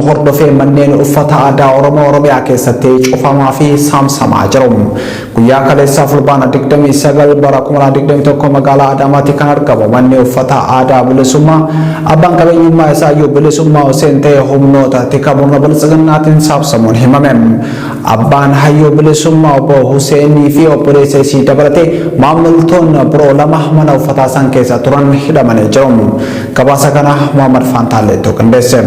argamu hordofee manneen uffata aadaa Oromiyaa keessatti cufamaa fi saamsamaa jiru. Guyyaa kaleessaa fulbaana 29 bara 2021 magaalaa Adaamaatti kan argamu manneen uffata aadaa bilisummaa abbaan qabeenyummaa isaa Hayyuu Bilisummaa Huseen ta'ee humnoota tika murna biltsiginnaatiin saamsamuun himame. Abbaan Hayyuu Bilisummaa obbo Huseenii fi obboleessa isii dabalatee maamiltoonni biroo lama mana uffataa san keessa turan hidhamanii jiru. Gabaasa kana Muhammad Fantaalleetu qindeesse.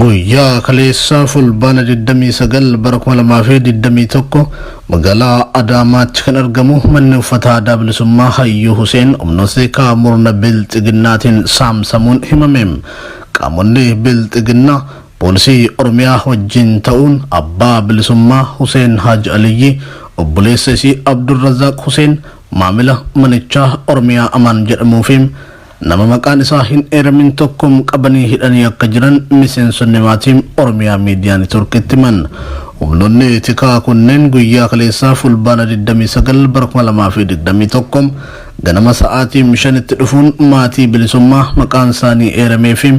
Guyyaa kaleessaa fulbaana 29 bara 2021 magaalaa Adaamaatti kan argamu manni uffata aadaa bilisummaa Hayyuu Huseen humnoota murna biltsiginnaatiin saamsamuun himame. Qaamonni biltsiginnaa poolisii Oromiyaa wajjin ta'uun abbaa bilisummaa Huseen Haji Aliyyi obboleessa isii Abdurrazaaq Huseen maamila manichaa Oromiyaa Amaan jedhamuu fi nama maqaan isaa hin eeramin tokkoon qabanii hidhanii akka jiran miseensonni maatii Oromiyaa Miidiyaa Neetworkitti himan. Humnoonni tikaa kunneen guyyaa kaleessaa fulbaana 29 bara 2021 ganama sa'aatii 5tti dhufuun maatii bilisummaa maqaan isaanii eeramee fi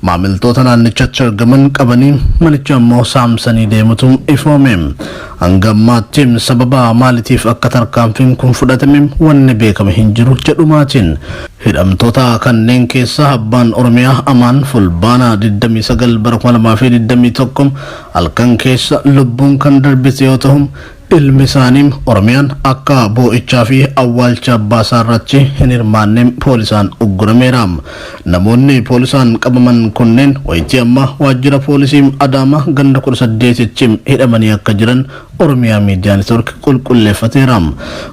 maamiltoota naannichatti argaman qabanii manicha immoo saamsanii deemutu ifoome. Hanga ammaatti sababa maaliitiif akka tarkaanfiin kun fudhatame wanni beekame hin jiru jedhu maatiin. Hidhamtoota kanneen keessaa abbaan Oromiyaa Amaan fulbaana 29 bara 2021 halkan keessa lubbuun kan darbite yoo ta'u ilmi isaanii Oromiyaan akka boo'ichaa fi awwaalcha abbaa isaa irratti hin hirmaanne poolisaan uggurameera. Namoonni poolisaan qabaman kunneen wayitii amma waajjira poolisii Adaamaa ganda 18tti hidhamanii akka jiran Oromiyaa Miidiyaa Neetwork qulqulleeffateera.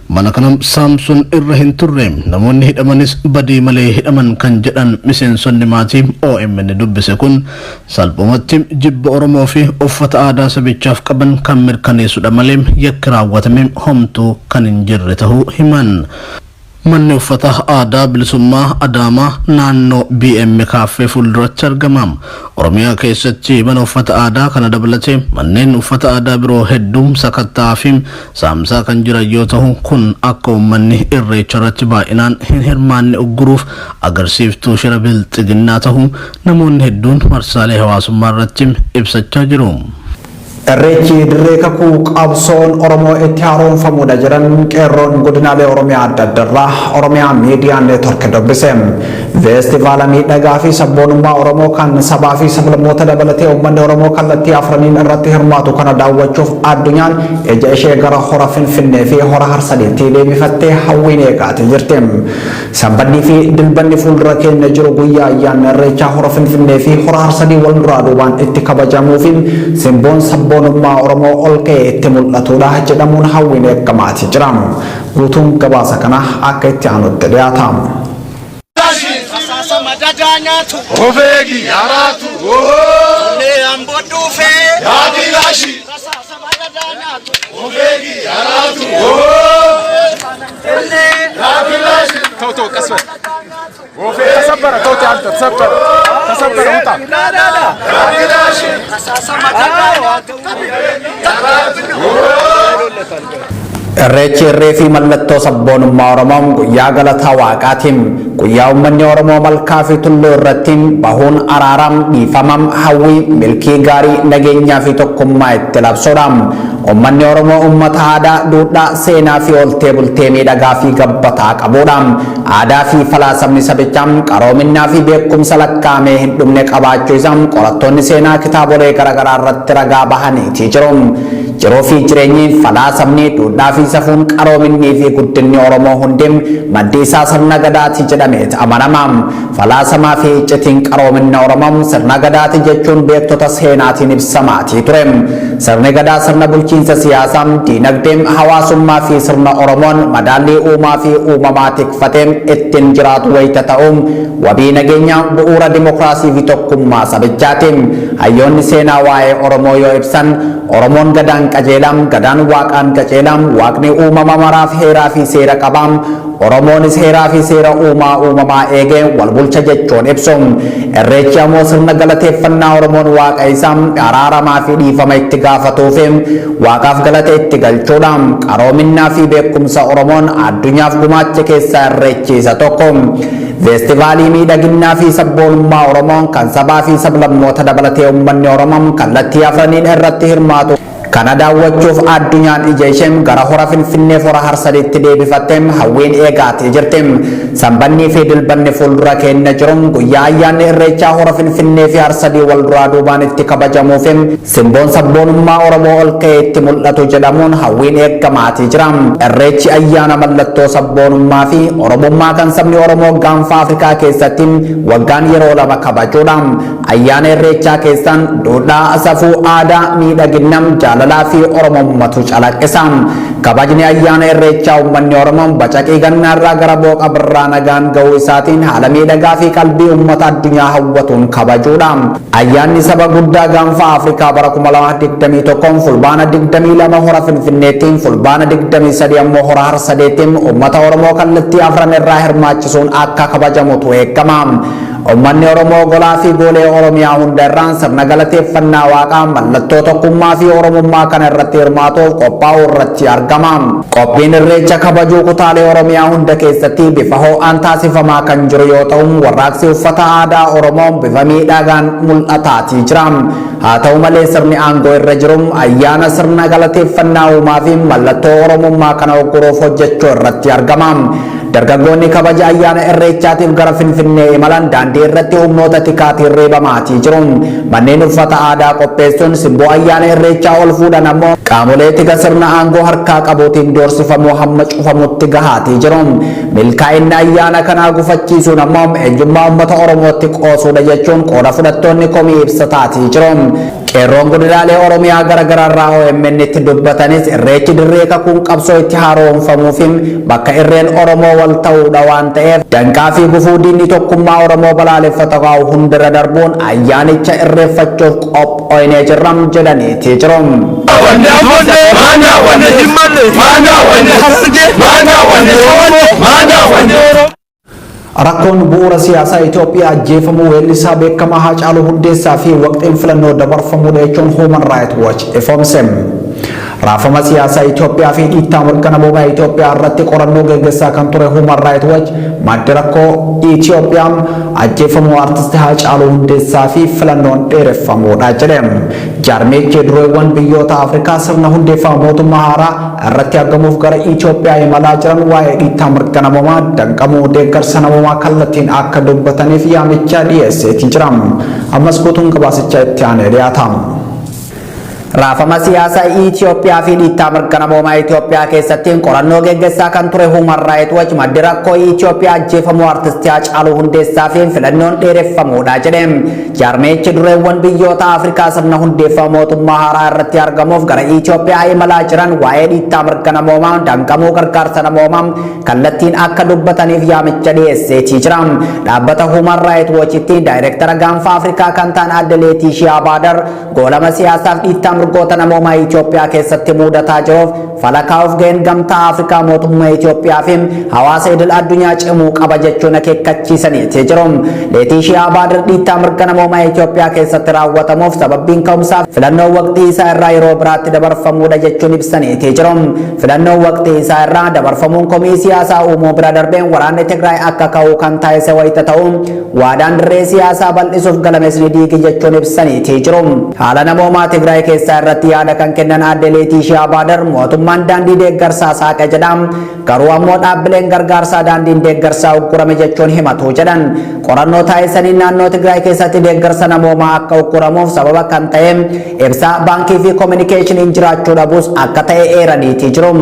Mana kana saamsuun irra hin turre namoonni hidhamanis badii malee hidhaman kan jedhan miseensonni maatii OMN dubbise kun salphumatti jibba Oromoo fi uffata aadaa sabichaaf qaban kan mirkaneessudha malee yakki raawwatame homtuu kan hin jirre ta'uu himan. Manni uffata aadaa bilisummaa Adaamaa naannoo BM Cafe fuulduratti argama. Oromiyaa keessatti mana uffata aadaa kana dabalatee manneen uffata aadaa biroo hedduun sakattaa fi saamsaa kan jiran yoo ta'u kun akka uummanni irreecha irratti baay'inaan hin hirmaanne ugguruuf agarsiiftuu shira biltsiginnaa ta'uu namoonni hedduun marsaalee hawaasummaa irratti ibsachaa jiru. Irreechi dirree kakuu qabsoon Oromoo itti haaromfamuudha jedhan qeerroon godinaalee Oromiyaa adda addaa Oromiyaa Miidiyaa Neetwork dubbise. Feestivaala miidhagaa fi sabboonummaa Oromoo kan sabaa fi sablammoota dabalatee uummanni Oromoo kallattii afraniin irratti hirmaatu kana daawwachuuf addunyaan ija ishee gara hora Finfinnee fi hora Harsadiitti deebifattee hawwiin eegaatee jirti. Sanbannii fi dilbanni fuuldura keenya jiru guyyaa ayyaana irreechaa hora Finfinnee fi hora Harsadii wal duraa duubaan itti kabajamuufiin simboon sabboonummaa Oromoo ol ka'ee itti mul'atudha jedhamuun hawwiin eeggamaati jira. Guutuun gabaasa kana akka itti aanutti dhiyaata. Irreechi irree fi mallattoo sabboonummaa Oromoo guyyaa galataa waaqaatiin guyyaa uummanni Oromoo malkaa fi tulluu irratti bahuun araaram dhiifamam hawwii milkii gaarii nageenyaa fi tokkummaa itti labsuudha. Uummanni Oromoo uummata aadaa duudhaa seenaa fi oltee bultee miidhagaa fi gabbataa qabudha. Aadaa fi falaasamni sabichaa qaroominaa fi beekumsa lakkaa'amee hin dhumne qabaachuu isaa qorattoonni seenaa kitaabolee garaagaraa irratti ragaa bahaniiti jiru. Jiruu fi jireenyi falaasamni duudhaa fi safuun qaroominnii fi guddinni Oromoo hundi maddi isaa sirna gadaati jedhamee amanama. Falaasamaa fi iccitiin qaroominna Oromoo sirna gadaati jechuun beektota seenaatiin ibsamaati ture. Sirni gadaa sirna bulchiinsa siyaasaa, diinagdee, hawaasummaa fi sirna Oromoon madaallii uumaa fi uumamaa tikfatee ittiin jiraatu wayita ta'u wabii nageenya bu'uura dimokiraasii fi tokkummaa sabichaati. Hayyoonni seenaa waa'ee Oromoo yoo ibsan Oromoon gadaan qajeelam, gadaan waaqaan qajeelam, waaqni uumama maraaf heeraa fi seera qabam. Oromoonis heeraa fi seera uumamaa eegee wal bulcha jechuun ibsu. Irreechi ammoo sirna galateeffannaa Oromoon waaqa isaa araaramaa fi dhiifama itti gaafatuuf waaqaaf galata itti galchuudha. Qaroominaa fi beekumsa Oromoon addunyaaf gumaache keessaa irreechi isa tokko. Feestivaalii miidhaginaa fi sabboonummaa Oromoon kan sabaa fi sablammoota dabalatee uummanni Oromoo kallattii afraniin irratti hirmaatu kana daawwachuuf addunyaan ija ishee gara hora Finfinnee hora Harsadiitti deebifattee hawwiin eegaatee jirti. Sanbannii fi dilbanni fuuldura keenya jiru guyyaa ayyaanni irreechaa hora Finfinnee fi Harsadii wal duraa duubaan itti kabajamuuf simboon sabboonummaa Oromoo ol ka'ee itti mul'atu jedhamuun hawwiin eegamaatii jira. Irreechi ayyaana mallattoo sabboonummaa fi Oromummaa kan sabni Oromoo gaanfa Afrikaa keessatti waggaan yeroo lama kabajuudha. Ayyaana irreechaa keessaan duudhaa, safuu, aadaa, miidhagina, jaalalaa fi Oromommatu calaqqisa. Kabajni ayyaana irreechaa uummanni Oromoo bacaqii gannaarraa gara booqa birraa nagaan ga'uu isaatiin haala miidhagaa fi qalbii uummata addunyaa hawwatuun kabajuudha. Ayyaanni saba guddaa gaanfa Afrikaa bara 2021 fulbaana 22 hora Finfinneettiin fulbaana 23 ammoo hora Harsadeettiin uummata Oromoo kallattii afran irraa hirmaachisuun akka kabajamutu eegama. Uummanni Oromoo golaa fi goolee Oromiyaa hunda irraan sirna galateeffannaa waaqaa mallattoo tokkummaa fi Oromummaa kana irratti hirmaatuuf qophaa'uu irratti argama. Qophiin irreecha kabajuu kutaalee Oromiyaa hunda keessatti bifa ho'aan taasifamaa kan jiru yoo ta'u warraaqsi uffata aadaa Oromoo bifa miidhagaan mul'ataatii jira. Haa ta'u malee sirni aangoo irra jiru ayyaana sirna galateeffannaa uumaa fi mallattoo Oromummaa kana ogguruuf hojjechuu irratti argama. Dargaggoonni kabaja ayyaana irreechaatiif gara Finfinnee imalan daandii irratti humnoota tikaatiin reebamaatii jiru. Manneen uffata aadaa qopheessuun simboo ayyaana irreechaa ol fuudhan ammoo qaamolee tika sirna aangoo harkaa qabuutiin doorsifamuu hamma cufamutti gahaatii jiru. Milkaa'inni ayyaana kanaa gufachiisuun ammoo eenyummaa uummata Oromootti qoosuudha jechuun qooda fudhattoonni komii ibsataatii jiru. Qeerroon godinaalee Oromiyaa garaagaraarraa OMN itti dubbatanis irreechi dirree kakuun qabsoo itti haaromfamuuf bakka irreen Oromoo wal ta'uudha waan ta'eef danqaa fi gufuu diinni tokkummaa Oromoo balaaleffata qabu hundirra darbuun ayyaanicha irreeffachuuf qophoonee jirra jedhaniitii jiru. Rakkoon bu'uura siyaasaa Itoophiyaa ajjeefamuu weellisaa beekamaa Haacaaluu Hundeessaa fi waqtiin filannoo dabarfamuudha jechuun Human Rights Watch ifoomse. Raafama siyaasaa Itoophiyaa fi dhiittaa mirga namoomaa Itoophiyaa irratti qorannoo gaggeessaa kan ture Human Rights Watch maddi rakkoo Itoophiyaan ajjeefamuu artisti Haacaaluu Hundeessaa fi filannoon dheereffamuudha jedhe. Jaarmichi dureewwan biyyoota Afrikaa sirna hundeeffama mootummaa haaraa irratti argamuuf gara Itoophiyaa imalaa jiran waa'ee dhiittaa mirga namoomaa danqamuu deeggarsa namoomaa kallattiin akka dubbataniif yaamicha dhiyeesseetii jira. Ammas guutuun gabaasichaa itti aanee dhiyaata. Raafama siyaasaa Itoophiyaa fi dhiittaa mirga namoomaa Itoophiyaa keessatti qorannoo gaggeessaa kan ture Human Rights Watch maddi rakkoo Itoophiyaa ajjeefamuu artisti Haacaaluu Hundeessaa fi filannoon dheereffamuudha jedhe. Jaarmichi dureewwan biyyoota Afrikaa sirna hundeeffama mootummaa haaraa irratti argamuuf gara Itoophiyaa imalaa jiran waa'ee dhiittaa mirga namoomaa danqamuu gargaarsa namoomaa kallattiin akka dubbataniif yaamicha dhiyeesseetii jira. Dhaabbata Human Rights Watchitti daayireektara gaanfa Afrikaa kan ta'an adde Leetiishiyaa Baadar goolama siyaasaaf dhiittaa mirgoota namoomaa Itoophiyaa keessatti mudataa jiruuf falakaa'uuf ga'een gamtaa Afrikaa mootummaa Itoophiyaa fi hawaasa idil addunyaa cimuu qaba jechuun akeekkachiisaniitii jiru. Leetiishiyaa Baadar dhiittaa mirga namoomaa Itoophiyaa keessatti raawwatamuuf sababbiin ka'umsaa filannoo waqtii isaa irraa yeroo biraatti dabarfamuudha jechuun ibsaniitii jiru. Filannoo waqtii isaa irraa dabarfamuun komii siyaasaa uumuu bira darbeen waraanni Tigraay akka ka'uu kan taasise wayita ta'u waadaan dirree siyaasaa bal'isuuf galames ni diigi jechuun ibsaniitii jiru. Haala namoomaa Tigraay keessaa irratti yaada kan kennan adde Leetiishiyaa Baadar mootummaan daandii deeggarsaa saaqe jedham garuu ammoo dhaabbileen gargaarsaa daandiin deeggarsaa uggurame jechuun himatu jedhan. Qorannoo taasisanii naannoo Tigraay keessatti deeggarsa namoomaa akka ugguramuuf sababa kan ta'e ibsaa baankii fi koominikeeshiniin jiraachuu dhabus akka ta'e eeraniitii jiru.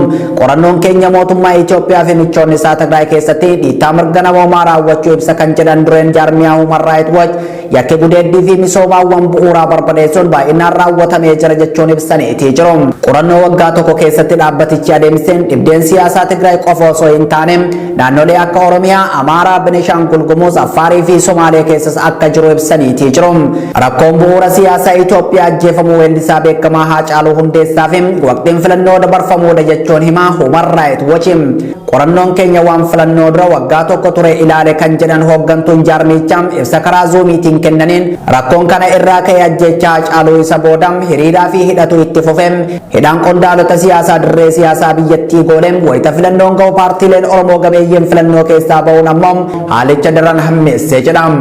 Qorannoon keenya mootummaa Itoophiyaa fi michoonni isaa Tigraay keessatti dhiittaa mirga namoomaa raawwachuu ibsa kan jedhan dureen jaarmiyaa Human Rights Watch yakki gudeeddii fi misoomaawwan bu'uuraa barbadeessuun baay'inaan raawwatamee jira jechuun ibsaniitii jiru. Qorannoo waggaa tokko keessatti dhaabbatichi adeemseen dhibdeen siyaasaa Tigraay qofa osoo hin taane naannolee akka Oromiyaa, Amaaraa, Benishaangul Gumuz, Affaarii fi Somaalee keessas akka jiru ibsaniitii jiru. Rakkoon bu'uura siyaasaa Itoophiyaa ajjeefamuu weellisaa beekamaa Haacaaluu Hundeessaa fi waqtiin filannoo dabarfamuudha jechuun himaa Human Rights Watch. qorannoon keenya waan filannoo dura waggaa tokko ture ilaale kan jedhan hooggantuun jaarmichaam ibsa karaa zuumiitiin kennaniin rakkoon kana irraa ka'ee ajjechaa Haacaaluu isa boodam hiriiraa fi hidhatu itti fufeem hidhaan qondaalota siyaasaa dirree siyaasaa biyyattii gooleem wayita filannoon ga'u paartiileen Oromoo gameeyyiin filannoo keessaa ba'uun ammoo haalicha daran hammeessee jedham.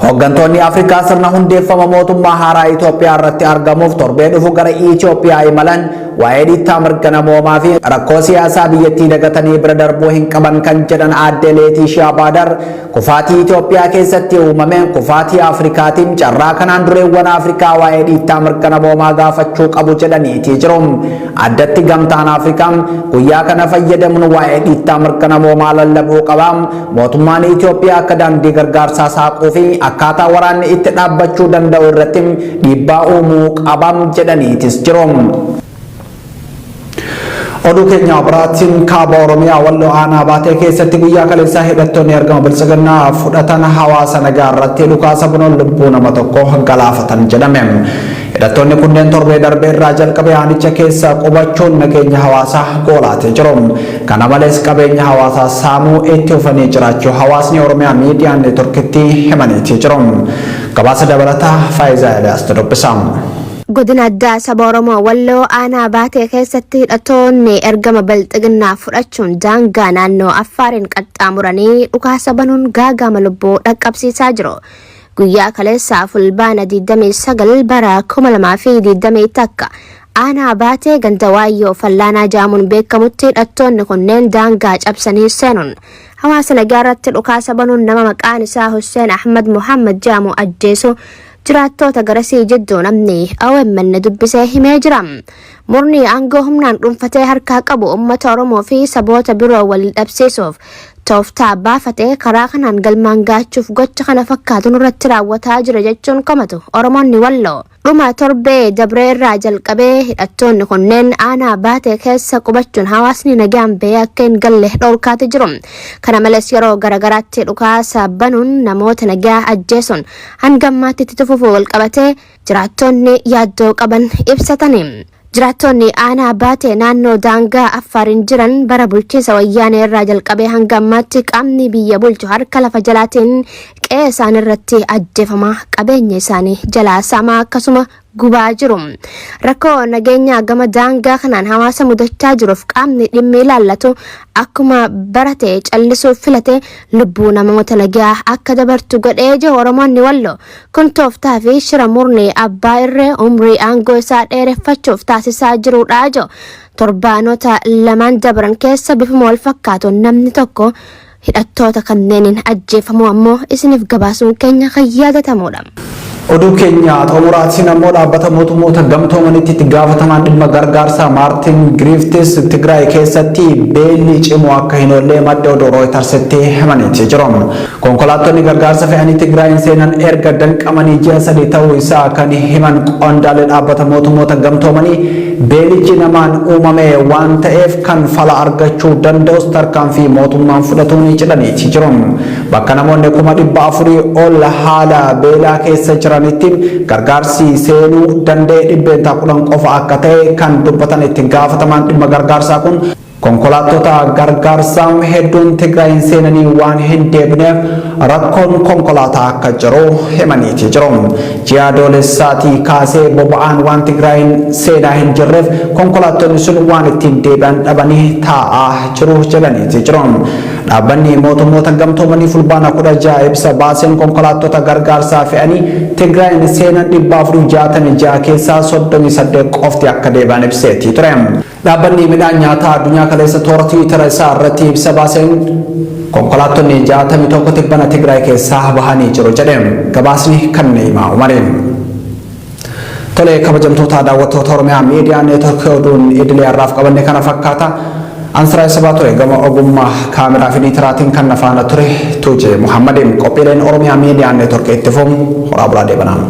Hooggantoonni Afrikaa sirna hundeeffama mootummaa haaraa Itoophiyaa irratti argamuuf torbee dhufu gara Itoophiyaa imalan waa'ee dhiittaa mirga namoomaa fi rakkoo siyaasaa biyyattii dagatanii bira darbuu hin qaban kan jedhan aadde Leetiishaa Baadar kufaatii Itoophiyaa keessatti uumame kufaatii Afrikaatiin carraa kanaan dureewwan Afrikaa waa'ee dhiittaa mirga namoomaa gaafachuu qabu jedhaniiti jiru. Addatti gamtaan Afrikaa guyyaa kana fayyadamuun waa'ee dhiittaa mirga namoomaa lallabuu qaba. Mootummaan Itoophiyaa akka daandii gargaarsaa saaquu fi akkaataa waraanni itti dhaabbachuu danda'u irratti dhiibbaa uumuu qaba jedhaniitis jiru. Oduu keenya biraatiin kaaba Oromiyaa Walloo aanaa baatee keessatti guyyaa kaleessaa hidhattoonni argama bilchiginaa fudhatan hawaasa nagaa irratti dhukaasa banuun lubbuu nama tokko galaafatan jedhame. Hidhattoonni kunneen torbee darbee irraa jalqabee aanicha keessa qubachuun nageenya hawaasaa goolaatee jiru. Kana malees qabeenya hawaasaa saamuu itti fufanii jiraachuu hawaasni Oromiyaa miidiyaa neetworkiitti himaniitii jiru. Gabaasa dabalataa Faayizaa Eliyaas dubbisa. Godina addaa saba Oromoo Walloo aanaa baatee keessatti hidhattoonni ergama bilchiginaa fudhachuun daangaa naannoo Affaariin qaxxaamuranii dhukaasa banuun gaagama lubbuu dhaqqabsiisaa jiru. Guyyaa kaleessaa fulbaana 29 bara 2021 aanaa baatee ganda waayyoo fallaanaa jaamuun beekamutti hidhattoonni kunneen daangaa cabsanii seenuun hawaasa nagaa irratti dhukaasa banuun nama maqaan isaa Hussein Ahmad Muhammad jaamu ajjeesu jiraattoota garasii jidduu namni OMN dubbisee himee jira. Murni aangoo humnaan dhuunfatee harkaa qabu uummata Oromoo fi saboota biroo wal dhabsiisuuf tooftaa baafatee karaa kanaan galmaan gaachuuf gocha kana fakkaatu irratti raawwataa jira jechuun komatu Oromoonni Walloo. Dhuma torbee dabree irraa jalqabee hidhattoonni kunneen aanaa baatee keessa qubachuun hawaasni nagaan bahee akka hin galle dhorkaati jiru. Kana malees yeroo garagaraatti dhukaasa banuun namoota nagaa ajjeesuun hanga ammaatti itti fufuu walqabatee jiraattonni yaaddoo qaban ibsatani. Jiraattonni aanaa baatee naannoo daangaa Affaariin jiran bara bulchiinsa wayyaanee irraa jalqabee hanga ammaatti qaamni biyya bulchu harka lafa jalaatiin qe'ee isaanii irratti ajjeefamaa qabeenya isaanii jalaa saamaa akkasuma gubaa jiru. Rakkoo nageenyaa gama daangaa kanaan hawaasa mudachaa jiruuf qaamni dhimmi ilaallatu akkuma barate callisuuf filate lubbuu namoota nagaa akka dabartu godhee jiru Oromoonni Walloo. Kun tooftaa fi shira murni abbaa irree umrii aangoo isaa dheereffachuuf taasisaa jirudha jedhu. Torbaanota lamaan dabran keessa bifuma wal fakkaatuun namni tokko hidhattoota kanneeniin ajjeefamuu ammoo isiniif gabaasuun keenya kan yaadatamudha. Oduu keenya xumuraatiin ammoo dhaabbata mootummoota gamtoomanitti itti gaafatamaan dhimma gargaarsaa Maartin Griffiths Tigraay keessatti beelli cimoo akka hin oolle madda oduu Rooyitersitti himaniitii jiru. Konkolaattonni gargaarsa fe'anii Tigraayin seenan erga danqamanii ji'a 3 ta'uu isaa kan himan qondaalee dhaabbata mootummoota gamtoomanii beelichi namaan uumame waan ta'eef kan fala argachuu danda'us tarkaanfii mootummaan fudhatuun jedhaniitii jiru. Bakka namoonni 400,000 ol haala beelaa keessa jiran gargaarsi seenuu danda'e 110 qofa akka ta'e kan dubbatan itti gaafatamaan dhimma gargaarsaa kun konkolaattota gargaarsaa hedduun Tigraayin seenanii waan hin deebineef rakkoon konkolaataa akka jiru himaniitii jiru. Ji'a adoolessaatii kaasee boba'aan waan Tigraayin seenaa hin jirreef konkolaattonni sun waan ittiin deebi'an dhabanii taa'aa jiru jedhaniitii jiru. Dhaabbanni mootummoota gamtoomanii fulbaana 16 ibsa baaseen konkolaattota gargaarsaa fe'anii Tigraayin seenan 466 keessaa 38 qofti akka deebi'an ibseetii ture. Dhaabbanni midhaan nyaataa addunyaa kaleessa toora Tiwiitara isaa irratti ibsa baaseen konkolaattonni 61 tibbana Tigraay keessaa bahanii jiru jedhe. Gabaasni kan Neemaa Umariin. Tole kabajamtoota daawwattoota Oromiyaa miidiyaa neetworkii oduun idilee har'aaf qabanne kana fakkaata. Ansara sabaa ture gama ogummaa kaameraa fi niitiraatiin kan nafaana ture Tuujee Muhammadin qophiileen Oromiyaa miidiyaa neetworkii itti fufu horaa bulaa deebanaan.